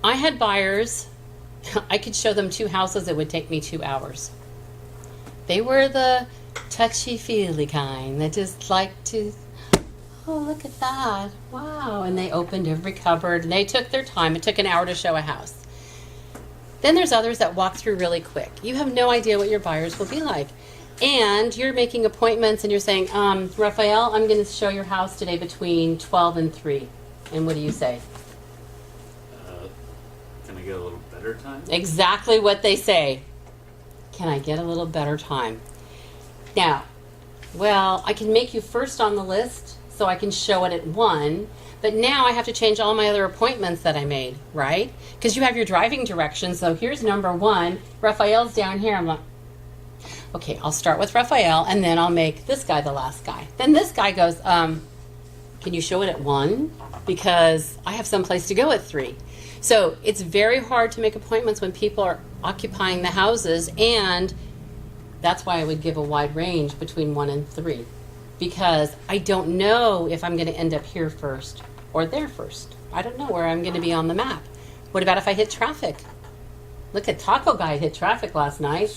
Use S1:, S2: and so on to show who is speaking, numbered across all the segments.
S1: I had buyers, I could show them 2 houses, it would take me 2 hours. They were the touchy-feely kind that just like to, oh, look at that, wow. And they opened every cupboard, and they took their time. It took an hour to show a house. Then there's others that walk through really quick. You have no idea what your buyers will be like. And you're making appointments, and you're saying, Raphael, I'm going to show your house today between 12 and 3. And what do you say?
S2: Can I get a little better time?
S1: Exactly what they say. Can I get a little better time? Now, well, I can make you first on the list so I can show it at 1, but now I have to change all my other appointments that I made, right? Because you have your driving directions. So here's number 1. Raphael's down here. I'm like, okay, I'll start with Raphael, and then I'll make this guy the last guy. Then this guy goes, can you show it at 1? Because I have someplace to go at 3. So it's very hard to make appointments when people are occupying the houses, and that's why I would give a wide range between 1 and 3, because I don't know if I'm going to end up here first or there first. I don't know where I'm going to be on the map. What about if I hit traffic? Look at Taco Guy hit traffic last night.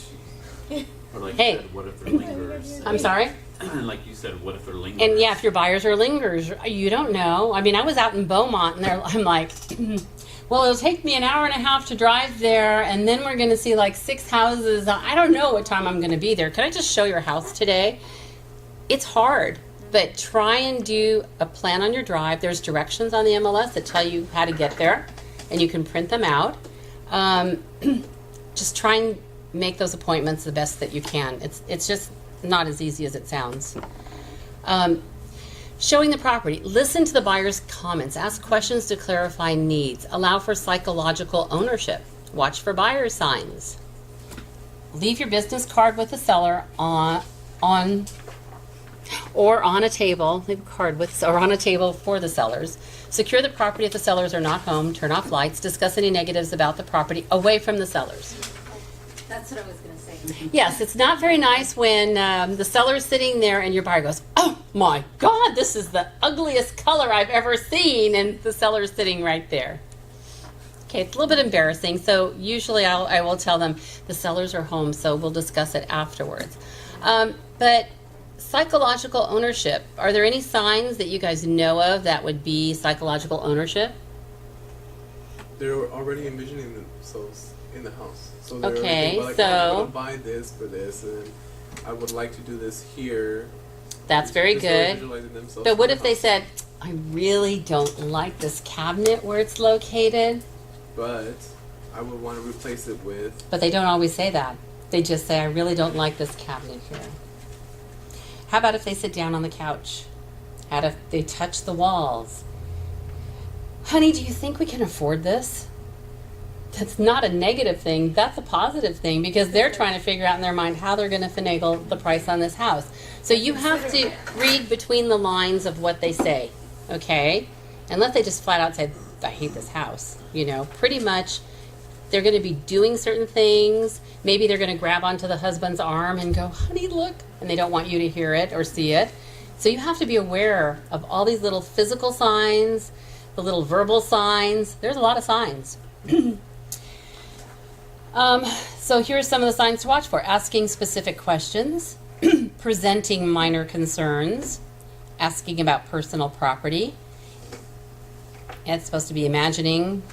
S2: Or like
S1: Hey.
S2: you said, what if they're lingers?
S1: I'm sorry?
S2: Like you said, what if they're lingers?
S1: And yeah, if your buyers are lingers, you don't know. I mean, I was out in Beaumont, and I'm like, well, it'll take me an hour and a half to drive there, and then we're going to see like 6 houses. I don't know what time I'm going to be there. Can I just show your house today? It's hard, but try and do a plan on your drive. There's directions on the MLS that tell you how to get there, and you can print them out. Just try and make those appointments the best that you can. It's just not as easy as it sounds. Showing the property. Listen to the buyer's comments. Ask questions to clarify needs. Allow for psychological ownership. Watch for buyer signs. Leave your business card with the seller on a table. Leave a card with or on a table for the sellers. Secure the property if the sellers are not home. Turn off lights. Discuss any negatives about the property away from the sellers.
S3: That's what I was going to say.
S1: Yes, it's not very nice when the seller's sitting there and your buyer goes, oh my God, this is the ugliest color I've ever seen, and the seller's sitting right there. Okay, it's a little bit embarrassing, so usually I will tell them the sellers are home, so we'll discuss it afterwards. But psychological ownership, are there any signs that you guys know of that would be psychological ownership?
S4: They're already envisioning themselves in the house. So they're
S1: Okay,
S4: like,
S1: so
S4: I'm going to buy this for this, and I would like to do this here.
S1: that's very
S4: They're
S1: good.
S4: visualizing themselves
S1: But what
S4: in
S1: if
S4: the
S1: they
S4: house.
S1: said, I really don't like this cabinet where it's located?
S4: But I would want to replace it with.
S1: But they don't always say that. They just say, I really don't like this cabinet here. How about if they sit down on the couch? How if they touch the walls? Honey, do you think we can afford this? That's not a negative thing. That's a positive thing, because they're trying to figure out in their mind how they're going to finagle the price on this house. So you have to read between the lines of what they say, okay? Unless they just flat out say, I hate this house. You know, pretty much they're going to be doing certain things. Maybe they're going to grab onto the husband's arm and go, honey, look. And they don't want you to hear it or see it. So you have to be aware of all these little physical signs, the little verbal signs. There's a lot of signs. So here are some of the signs to watch for. Asking specific questions, presenting minor concerns, asking about personal property. It's supposed to be imagining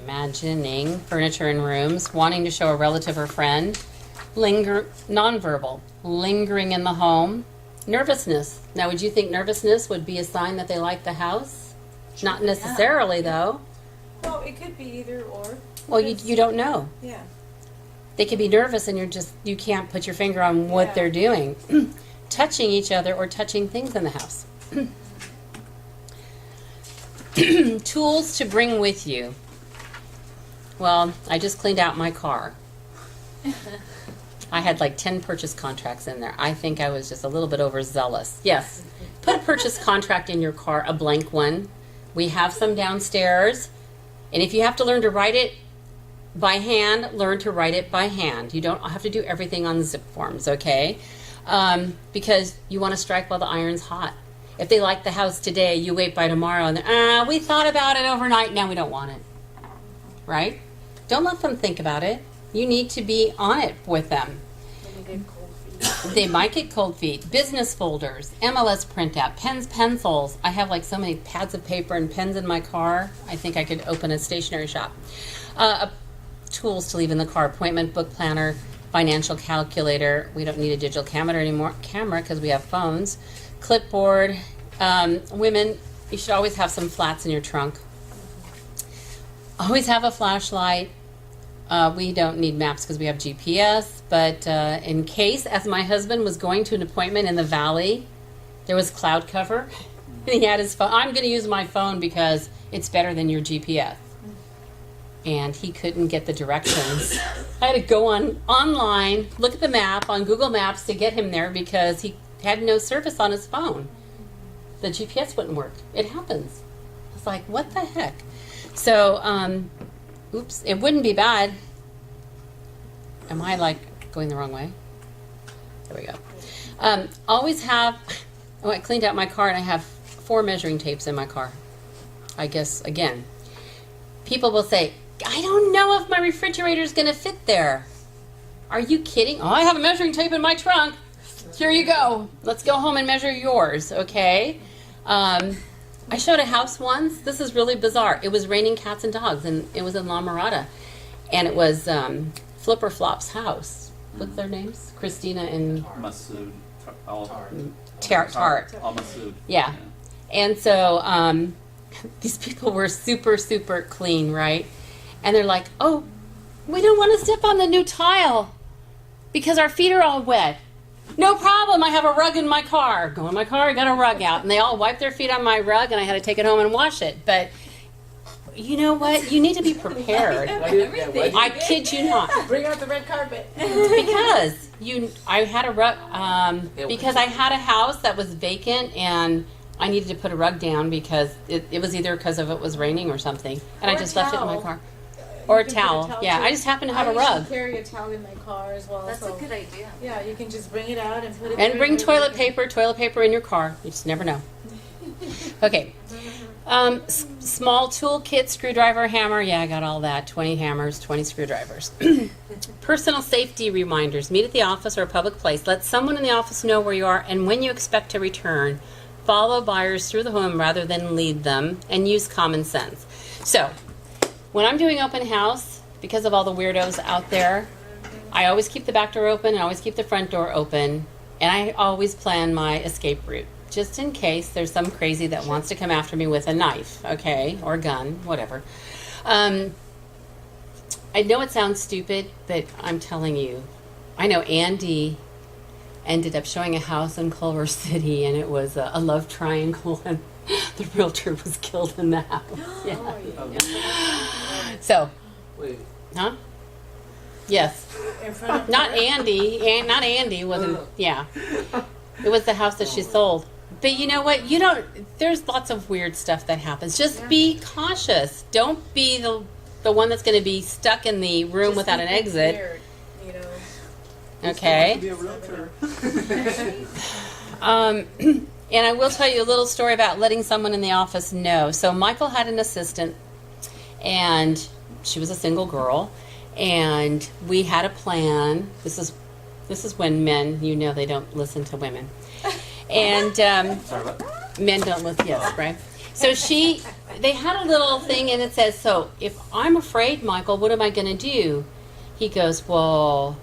S1: furniture in rooms, wanting to show a relative or friend, nonverbal, lingering in the home, nervousness. Now, would you think nervousness would be a sign that they like the house? Not necessarily, though.
S3: Well, it could be either or.
S1: Well, you don't know.
S3: Yeah.
S1: They could be nervous and you can't put your finger on what they're doing. Touching each other or touching things in the house. Tools to bring with you. Well, I just cleaned out my car. I had like 10 purchase contracts in there. I think I was just a little bit overzealous. Yes, put a purchase contract in your car, a blank one. We have some downstairs. And if you have to learn to write it by hand, learn to write it by hand. You don't have to do everything on zip forms, okay? Because you want to strike while the iron's hot. If they like the house today, you wait by tomorrow and we thought about it overnight, now we don't want it. right? Don't let them think about it. You need to be on it with them.
S3: When you get cold feet.
S1: They might get cold feet. Business folders, MLS printout, pens, pencils. I have like so many pads of paper and pens in my car. I think I could open a stationery shop. Tools to leave in the car: appointment book, planner, financial calculator. We don't need a digital camera anymore. Camera because we have phones. Clipboard. Women, you should always have some flats in your trunk. Always have a flashlight. We don't need maps because we have GPS, but in case, as my husband was going to an appointment in the valley, there was cloud cover, and he had his phone. I'm going to use my phone because it's better than your GPS. And he couldn't get the directions. I had to go online, look at the map on Google Maps to get him there because he had no service on his phone. The GPS wouldn't work. It happens. I was like, what the heck? So, oops, it wouldn't be bad. Am I like going the wrong way? There we go. Always have, oh, I cleaned out my car and I have 4 measuring tapes in my car. I guess, again, people will say, I don't know if my refrigerator is going to fit there. Are you kidding? Oh, I have a measuring tape in my trunk. Here you go. Let's go home and measure yours, okay? I showed a house once. This is really bizarre. It was raining cats and dogs, and it was in La Mirada. And it was Flipper Flop's house. What's their names? Christina and
S2: Masood.
S1: Tart.
S2: Masood.
S1: Yeah. And so these people were super, super clean, right? And they're like, oh, we don't want to step on the new tile because our feet are all wet. No problem, I have a rug in my car. Go in my car, I got a rug out. And they all wiped their feet on my rug, and I had to take it home and wash it. But you know what? You need to be prepared. I kid you not.
S3: Bring out the red carpet.
S1: Because I had a rug, because I had a house that was vacant, and I needed to put a rug down because it was either because of it was raining or something. And I just left it in my car. Or a towel. Yeah, I just happen to have a
S3: I
S1: rug.
S3: usually carry a towel in my car as well.
S5: That's
S3: so
S5: a good idea.
S3: yeah, you can just bring it out and put it.
S1: And
S3: there
S1: bring
S3: and
S1: toilet
S3: everything.
S1: paper in your car. You just never know. Okay. Small toolkit, screwdriver, hammer. Yeah, I got all that. 20 hammers, 20 screwdrivers. Personal safety reminders. Meet at the office or a public place. Let someone in the office know where you are and when you expect to return. Follow buyers through the home rather than lead them, and use common sense. So, when I'm doing open house, because of all the weirdos out there, I always keep the back door open and I always keep the front door open, and I always plan my escape route, just in case there's some crazy that wants to come after me with a knife, okay, or a gun, whatever. I know it sounds stupid, but I'm telling you, I know Andy ended up showing a house in Culver City, and it was a love triangle, and the realtor was killed in the house. Yeah.
S3: Oh, yeah.
S1: So,
S4: Wait.
S1: huh? Yes.
S3: In front of
S1: Not
S3: her.
S1: Andy. Not Andy. Wasn't. Yeah. It was the house that she sold. But you know what? There's lots of weird stuff that happens. Just be cautious. Don't be the one that's going to be stuck in the room
S3: Just
S1: without an
S3: be
S1: exit.
S3: prepared, you know.
S1: Okay.
S4: Be a realtor.
S1: And I will tell you a little story about letting someone in the office know. So Michael had an assistant, and she was a single girl, and we had a plan. This is when men, they don't listen to women, and
S2: Sorry, what?
S1: men don't listen. Yes, right. So they had a little thing, and it says, so if I'm afraid, Michael, what am I going to do? He goes, well,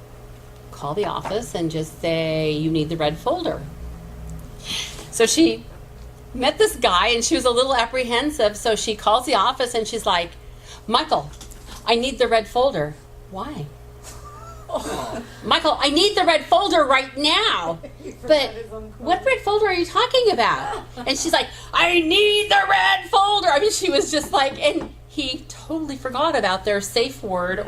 S1: call the office and just say you need the red folder. So she met this guy, and she was a little apprehensive, so she calls the office, and she's like, Michael, I need the red folder. Why? Oh, Michael, I need the red folder right now. But what red folder are you talking about? And she's like, I need the red folder. I mean, she was just like, and he totally forgot about their safe word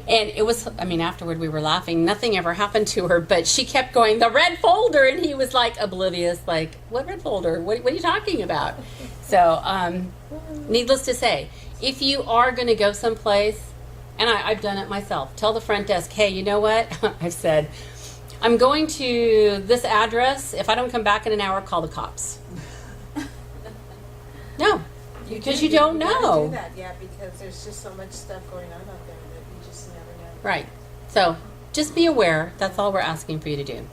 S1: and it was, afterward we were laughing. Nothing ever happened to her, but she kept going, the red folder, and he was like oblivious, like, what red folder? What are you talking about? So, needless to say, if you are going to go someplace, and I've done it myself, tell the front desk, hey, you know what? I've said, I'm going to this address. If I don't come back in an hour, call the cops. No. Because
S3: do.
S1: you don't
S3: gotta
S1: know.
S3: do that, yeah, because there's just so much stuff going on out there that you just never know.
S1: Right. So just be aware. That's all we're asking for you to do.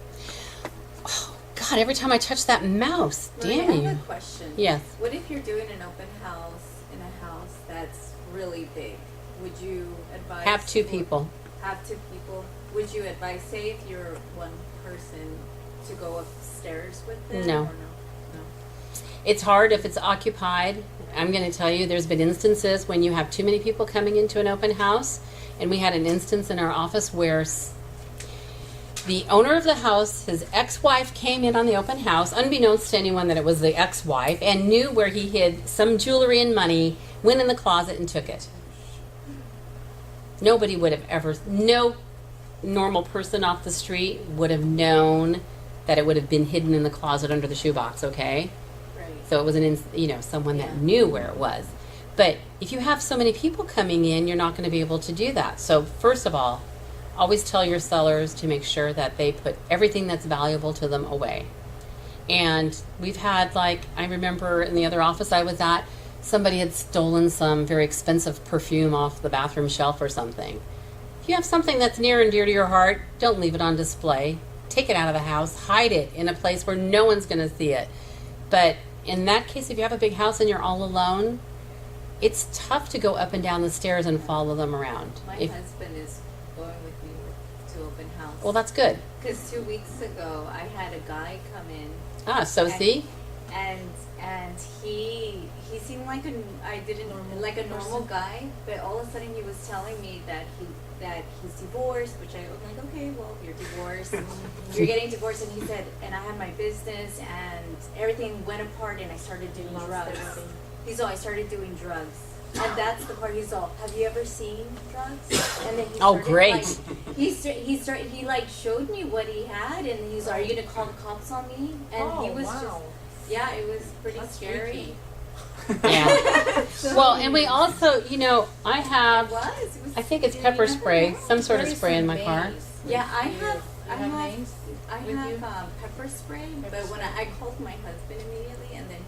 S1: Oh, God, every time I touch that mouse,
S5: Maria,
S1: damn
S5: I
S1: you.
S5: have a question.
S1: Yes.
S5: What if you're doing an open house in a house that's really big? Would you advise
S1: Have two people.
S5: Have two people. Would you advise, say, if you're one person, to go upstairs with them?
S1: No.
S5: Or no.
S1: It's hard if it's occupied. I'm going to tell you, there's been instances when you have too many people coming into an open house. And we had an instance in our office where the owner of the house, his ex-wife came in on the open house, unbeknownst to anyone that it was the ex-wife, and knew where he hid some jewelry and money, went in the closet and took it. Nobody would have ever, no normal person off the street would have known that it would have been hidden in the closet under the shoebox, okay?
S5: Right.
S1: So it was someone that knew where it was. But if you have so many people coming in, you're not going to be able to do that. So first of all, always tell your sellers to make sure that they put everything that's valuable to them away. And we've had, like, I remember in the other office I was at, somebody had stolen some very expensive perfume off the bathroom shelf or something. If you have something that's near and dear to your heart, don't leave it on display. Take it out of the house, hide it in a place where no one's going to see it. But in that case, if you have a big house and you're all alone, it's tough to go up and down the stairs and follow them around.
S5: My husband is going with me to open house.
S1: Well, that's good.
S5: Because 2 weeks ago, I had a guy come in.
S1: So
S5: and,
S1: see?
S5: And he seemed like a normal guy, but all of a sudden he was telling me that he's divorced, which I was like, okay, well, you're divorced, you're getting divorced, and he said, and I had my business, and everything went apart, and I started doing drugs. He's all, I started doing drugs. And that's the part he's all, have you ever seen drugs? And then he started,
S1: great.
S5: Like, he like showed me what he had, and he's like, are you gonna call the cops on me? And he was just, yeah, it was pretty scary.
S1: Yeah. Well, and we also, I have,
S5: It was
S1: I think it's pepper spray, some sort of spray in my car.
S5: Yeah, I
S3: have names with you?
S5: have pepper spray, but when I called my husband immediately, and then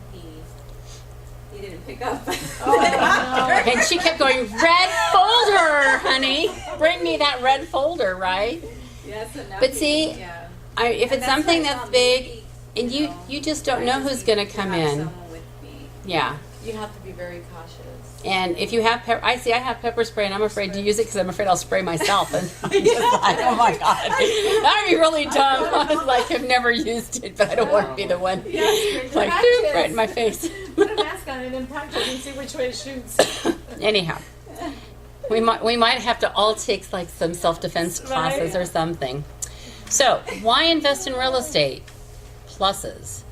S5: he didn't pick up.
S3: Oh,
S1: And she kept going, red folder, honey. Bring me that red folder, right?
S5: Yeah, so now
S1: But see,
S5: yeah.
S1: If
S5: And
S1: it's
S5: that's
S1: something
S5: why I
S1: that's
S5: thought
S1: big,
S5: maybe,
S1: and you just don't
S5: I
S1: know
S5: just
S1: who's
S5: need
S1: going to
S5: to
S1: come
S5: have
S1: in.
S5: someone with me.
S1: Yeah.
S3: You have to be very cautious.
S1: And if you have I have pepper spray, and I'm afraid to use it because I'm afraid I'll spray myself. And I'm just like, oh my God, that'd be really dumb. I was like, I've never used it, but I don't want to be the one.
S3: Yes,
S1: Like,
S3: practice.
S1: right in my face.
S3: Put a mask on it and practice and see which way it shoots.
S1: Anyhow, we might have to all take like some self-defense classes or something. So, why invest in real estate? Pluses.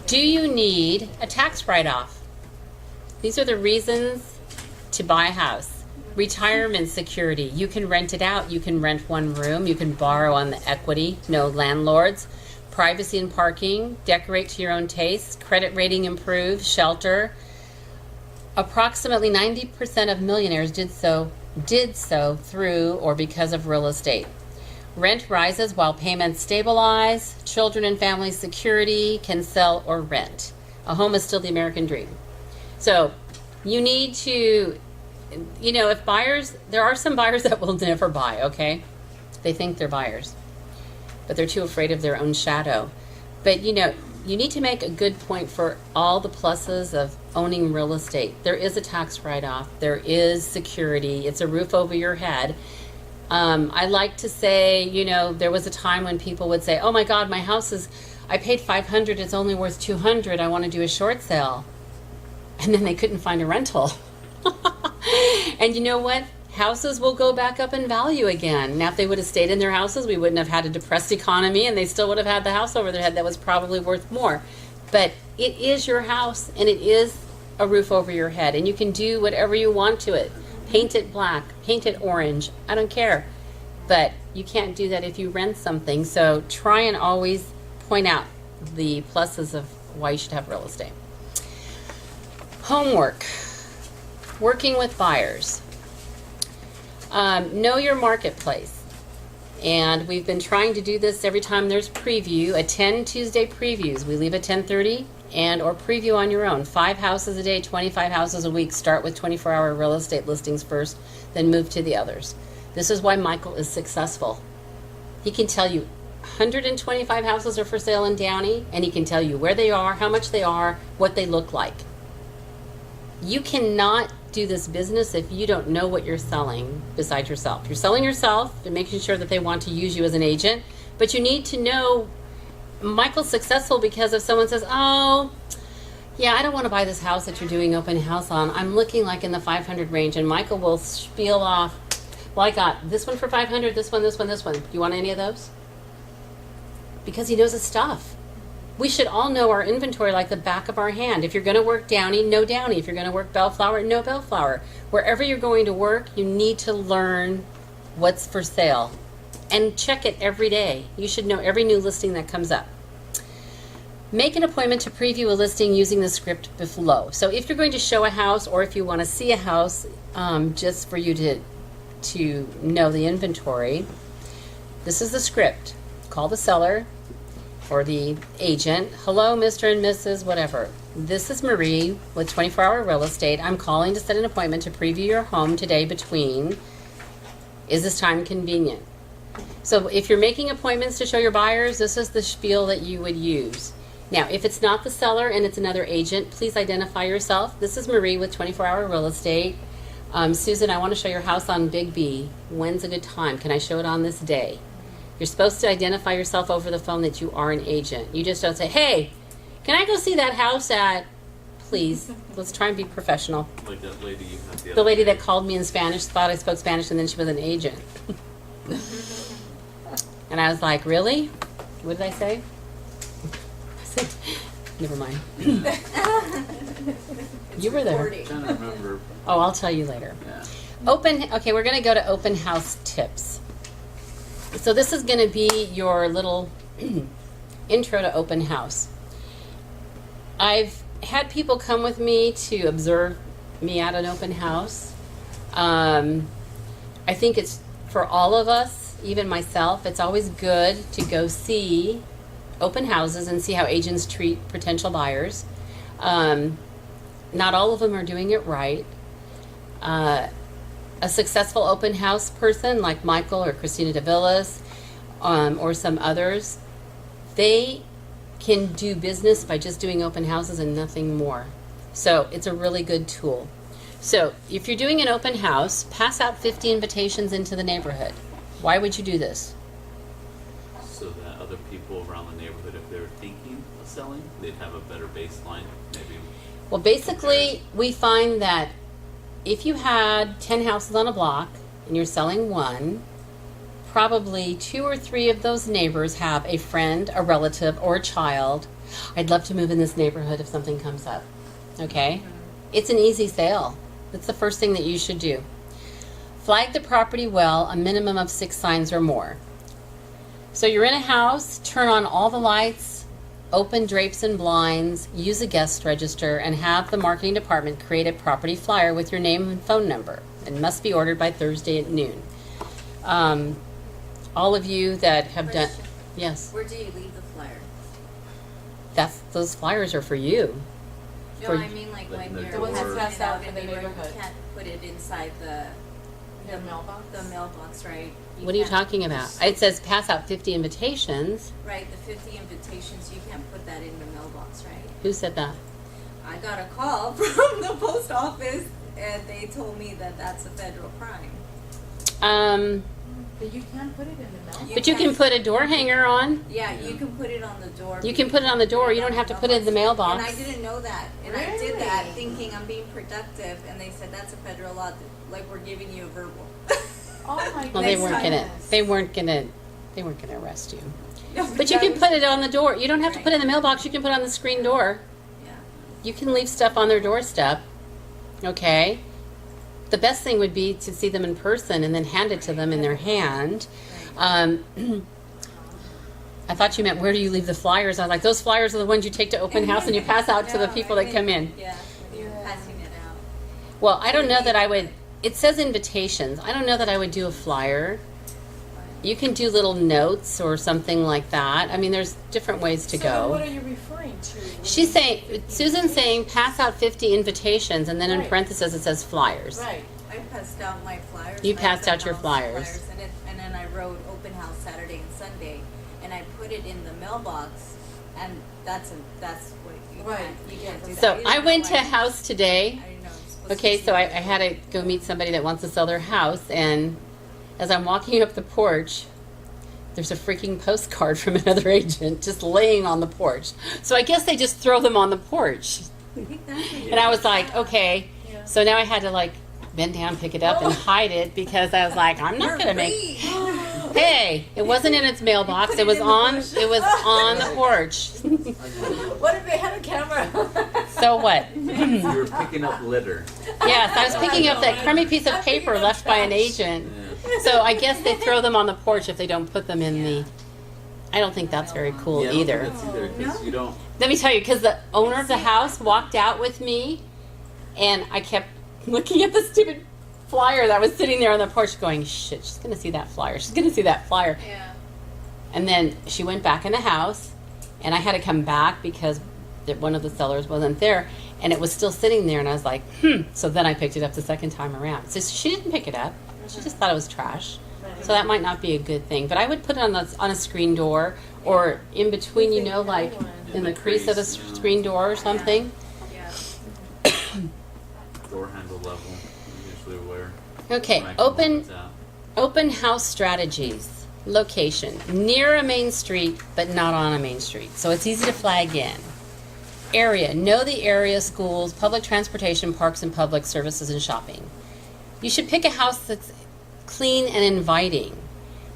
S1: Do you need a tax write-off? These are the reasons to buy a house. Retirement security. You can rent it out. You can rent one room. You can borrow on the equity. No landlords. Privacy and parking. Decorate to your own taste. Credit rating improved. Shelter. Approximately 90% of millionaires did so through or because of real estate. Rent rises while payments stabilize. Children and family security, can sell or rent. A home is still the American dream. So you need to, if buyers, there are some buyers that will never buy, okay? They think they're buyers, but they're too afraid of their own shadow. But you need to make a good point for all the pluses of owning real estate. There is a tax write-off. There is security. It's a roof over your head. I like to say, there was a time when people would say, oh my God, my house I paid $500, it's only worth $200, I want to do a short sale. And then they couldn't find a rental. And you know what? Houses will go back up in value again. Now, if they would have stayed in their houses, we wouldn't have had a depressed economy, and they still would have had the house over their head that was probably worth more. But it is your house, and it is a roof over your head, and you can do whatever you want to it. Paint it black, paint it orange, I don't care. But you can't do that if you rent something. So try and always point out the pluses of why you should have real estate. Homework. Working with buyers. Know your marketplace. And we've been trying to do this every time there's preview. Attend Tuesday previews. We leave at 10:30 and or preview on your own. 5 houses a day, 25 houses a week. Start with 24-hour real estate listings first, then move to the others. This is why Michael is successful. He can tell you 125 houses are for sale in Downey, and he can tell you where they are, how much they are, what they look like. You cannot do this business if you don't know what you're selling besides yourself. You're selling yourself and making sure that they want to use you as an agent, but you need to know. Michael's successful because if someone says, oh, yeah, I don't want to buy this house that you're doing open house on. I'm looking like in the 500 range, and Michael will spiel off, well, I got this one for 500, this one, this one, this one. Do you want any of those? Because he knows his stuff. We should all know our inventory like the back of our hand. If you're going to work Downey, know Downey. If you're going to work Bellflower, know Bellflower. Wherever you're going to work, you need to learn what's for sale and check it every day. You should know every new listing that comes up. Make an appointment to preview a listing using the script below. So if you're going to show a house, or if you want to see a house, just for you to know the inventory, this is the script. Call the seller or the agent. Hello, Mr. and Mrs. whatever. This is Marie with 24-hour real estate. I'm calling to set an appointment to preview your home today between. Is this time convenient? So if you're making appointments to show your buyers, this is the spiel that you would use. Now, if it's not the seller and it's another agent, please identify yourself. This is Marie with 24-hour real estate. Susan, I want to show your house on Big B. When's a good time? Can I show it on this day? You're supposed to identify yourself over the phone that you are an agent. You just don't say, hey, can I go see that house at, please, let's try and be professional.
S2: Like that lady you had
S1: The lady that called me in Spanish, thought I spoke Spanish, and then she was an agent. And I was like, really? What did I say? I said, never mind. You were there.
S2: I'm trying to remember.
S1: Oh, I'll tell you later.
S2: Yeah.
S1: Okay, we're going to go to open house tips. So this is going to be your little intro to open house. I've had people come with me to observe me at an open house. I think it's for all of us, even myself, it's always good to go see open houses and see how agents treat potential buyers. Not all of them are doing it right. A successful open house person like Michael or Christina DeVillis or some others, they can do business by just doing open houses and nothing more. So it's a really good tool. So if you're doing an open house, pass out 50 invitations into the neighborhood. Why would you do this?
S2: So that other people around the neighborhood, if they were thinking of selling, they'd have a better baseline, maybe.
S1: Well, basically, we find that if you had 10 houses on a block and you're selling one, probably 2 or 3 of those neighbors have a friend, a relative, or a child. I'd love to move in this neighborhood if something comes up. Okay? It's an easy sale. That's the first thing that you should do. Flag the property well, a minimum of 6 signs or more. So you're in a house, turn on all the lights, open drapes and blinds, use a guest register, and have the marketing department create a property flyer with your name and phone number. It must be ordered by Thursday at noon. All of you that have done,
S5: Question.
S1: yes,
S5: Where do you leave the flyer?
S1: those flyers are for you.
S5: No,
S1: For-
S5: I mean like
S2: Like
S5: when
S2: the
S5: you're
S3: The ones that
S2: door.
S3: pass out
S5: passing
S3: in the neighborhood.
S5: You can't put it inside the
S3: mailbox?
S5: The mailbox, right?
S1: What are you
S5: can't-
S1: talking about? It says pass out 50 invitations.
S5: Right, the 50 invitations, you can't put that in the mailbox, right?
S1: Who said that?
S5: I got a call from the post office and they told me that that's a federal crime.
S3: But you can't put it in the mailbox.
S1: But you can put a door hanger on.
S5: Yeah, you can put it on the door.
S1: You can put it on the door. You don't have to put it in the mailbox.
S5: And I didn't know that. And I did that
S3: Really?
S5: thinking I'm being productive and they said that's a federal law, like we're giving you a verbal.
S3: Oh my
S1: Well, they
S5: Next
S1: weren't
S5: time.
S1: gonna. They weren't gonna arrest you.
S5: No,
S1: But you
S5: that
S1: can
S5: was-
S1: put it on the door. You don't have to put it in the mailbox. You can put it on the screen door.
S5: Yeah.
S1: You can leave stuff on their doorstep. Okay. The best thing would be to see them in person and then hand it to them in their hand. I thought you meant where do you leave the flyers? I was like, those flyers are the ones you take to open house and you pass out to the
S5: No,
S1: people
S5: I
S1: that come in.
S5: think- Yeah, when you're
S3: Yeah.
S5: passing it out.
S1: Well, I don't know that I would. It says invitations. I don't know that I would do a flyer. You can do little notes or something like that. I mean, there's different ways to
S3: So then what
S1: go.
S3: are you referring to? when
S1: She's
S3: you
S1: saying,
S3: say 50
S1: Susan's saying, pass out 50 invitations, and then in
S3: Right.
S1: parentheses it says flyers.
S3: Right.
S5: I passed out my flyers.
S1: You
S5: my
S1: passed
S5: open
S1: out your
S5: house
S1: flyers.
S5: and then I wrote open house Saturday and Sunday, and I put it in the mailbox, and that's what you
S3: Right.
S5: can't do that.
S1: So
S5: didn't
S1: I
S5: know
S1: went to
S5: why-
S1: a house today.
S5: I didn't know. It's supposed
S1: Okay,
S5: to
S1: so I
S5: be-
S1: had to go meet somebody that wants to sell their house, and as I'm walking up the porch, there's a freaking postcard from another agent just laying on the porch. So I guess they just throw them on the porch.
S5: Exactly.
S1: And I was like, okay.
S3: Yeah.
S1: So now I had to like bend down, pick it up, and hide it because I was like, I'm not gonna make. Hey, it wasn't in its mailbox.
S5: Put
S1: It
S5: it
S1: was
S5: in the
S1: on.
S5: bush.
S1: It was on the porch.
S3: What if they had a camera?
S1: So what?
S2: You were picking up litter.
S1: Yes, I was picking up that crummy piece of
S3: I'm picking
S1: paper
S3: up
S1: left by an
S3: trash.
S1: agent.
S2: Yeah.
S1: So I guess they throw them on the porch if they don't put them in the. I don't think that's very cool
S2: Yeah, I don't
S1: either.
S2: think that's either, 'cause
S5: No.
S2: you don't.
S1: Let me tell you, because the owner of the house walked out with me, and I kept looking at the stupid flyer that was sitting there on the porch, going, "Shit, she's gonna see that flyer. She's gonna see that flyer."
S5: Yeah.
S1: And then she went back in the house, and I had to come back because one of the sellers wasn't there, and it was still sitting there, and I was like, So then I picked it up the second time around. So she didn't pick it up. She just thought it was trash. So that might not be a good thing. But I would put it on a screen door or in between, you know, like in the crease of a screen door or something.
S5: Yeah.
S2: Door handle level, usually where.
S1: Okay,
S2: when I come home,
S1: open
S2: it's out.
S1: open house strategies. Location. Near a main street, but not on a main street. So it's easy to flag in. Area. Know the area, schools, public transportation, parks, and public services and shopping. You should pick a house that's clean and inviting.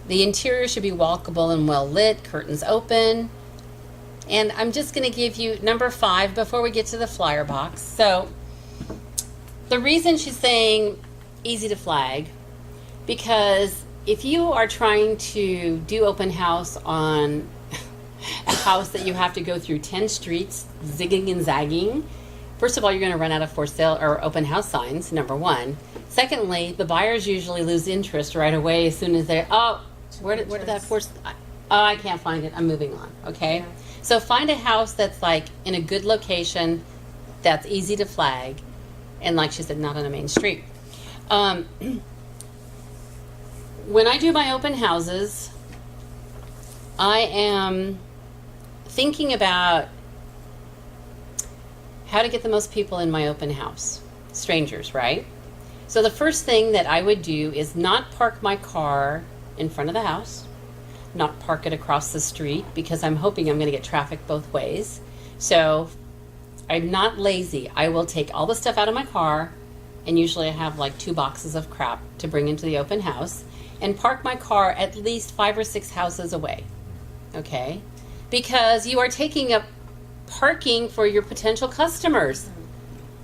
S1: The interior should be walkable and well lit, curtains open. And I'm just going to give you number 5 before we get to the flyer box. So the reason she's saying easy to flag, because if you are trying to do open house on a house that you have to go through 10 streets, zigging and zagging, first of all, you're going to run out of for sale or open house signs, number 1. Secondly, the buyers usually lose interest right away as soon as they're, where did that force? Oh, I can't find it. I'm moving on. Okay. So find a house that's like in a good location, that's easy to flag, and like she said, not on a main street. When I do my open houses, I am thinking about how to get the most people in my open house. Strangers, right? So the first thing that I would do is not park my car in front of the house, not park it across the street, because I'm hoping I'm going to get traffic both ways. So I'm not lazy. I will take all the stuff out of my car, and usually I have like 2 boxes of crap to bring into the open house, and park my car at least 5 or 6 houses away. Okay? Because you are taking up parking for your potential customers.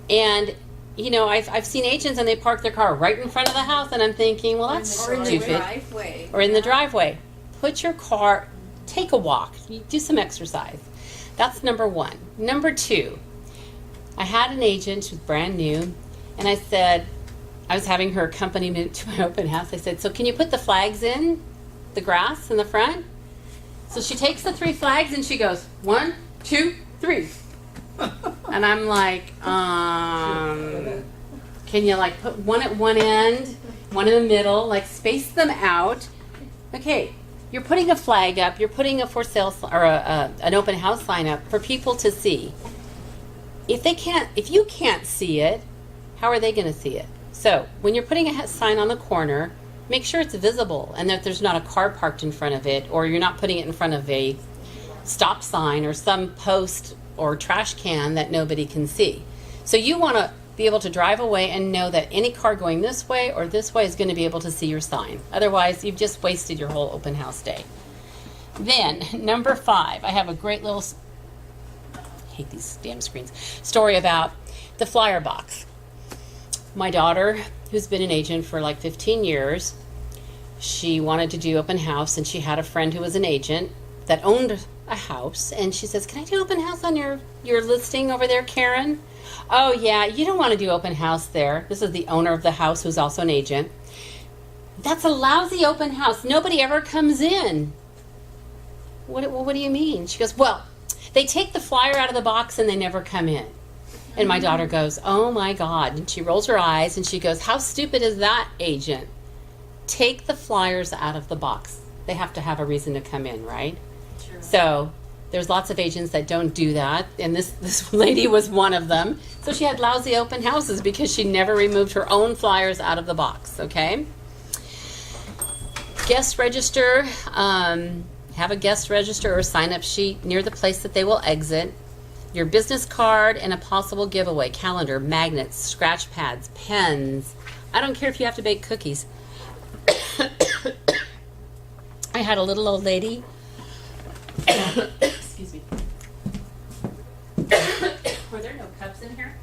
S1: And you know, I've seen agents and they park their car right in front of the house, and I'm thinking, well, that's
S5: Or in the
S1: stupid.
S5: driveway.
S1: Or in the driveway. Put your car, take a walk, you do some exercise. That's number 1. Number 2, I had an agent who's brand new, and I said, I was having her accompany me to my open house. I said, so can you put the flags in the grass in the front? So she takes the 3 flags and she goes, 1, 2, 3. And I'm like, can you like put one at one end, one in the middle, like space them out? Okay, you're putting a flag up, you're putting a for sale or an open house sign up for people to see. If you can't see it, how are they going to see it? So when you're putting a sign on the corner, make sure it's visible and that there's not a car parked in front of it, or you're not putting it in front of a stop sign or some post or trash can that nobody can see. So you want to be able to drive away and know that any car going this way or this way is going to be able to see your sign. Otherwise, you've just wasted your whole open house day. Then, number 5, I have a great little, I hate these damn screens, story about the flyer box. My daughter, who's been an agent for like 15 years, she wanted to do open house, and she had a friend who was an agent that owned a house, and she says, can I do open house on your listing over there, Karen? Oh yeah, you don't want to do open house there. This is the owner of the house who's also an agent. That's a lousy open house. Nobody ever comes in. What do you mean? She goes, well, they take the flyer out of the box and they never come in. And my daughter goes, oh my God. And she rolls her eyes and she goes, how stupid is that, agent? Take the flyers out of the box. They have to have a reason to come in, right?
S5: True.
S1: So there's lots of agents that don't do that. And this lady was one of them. So she had lousy open houses because she never removed her own flyers out of the box, okay? Guest register. Have a guest register or sign-up sheet near the place that they will exit. Your business card and a possible giveaway, calendar, magnets, scratch pads, pens. I don't care if you have to bake cookies. I had a little old lady. Excuse me. Were there no cups in here?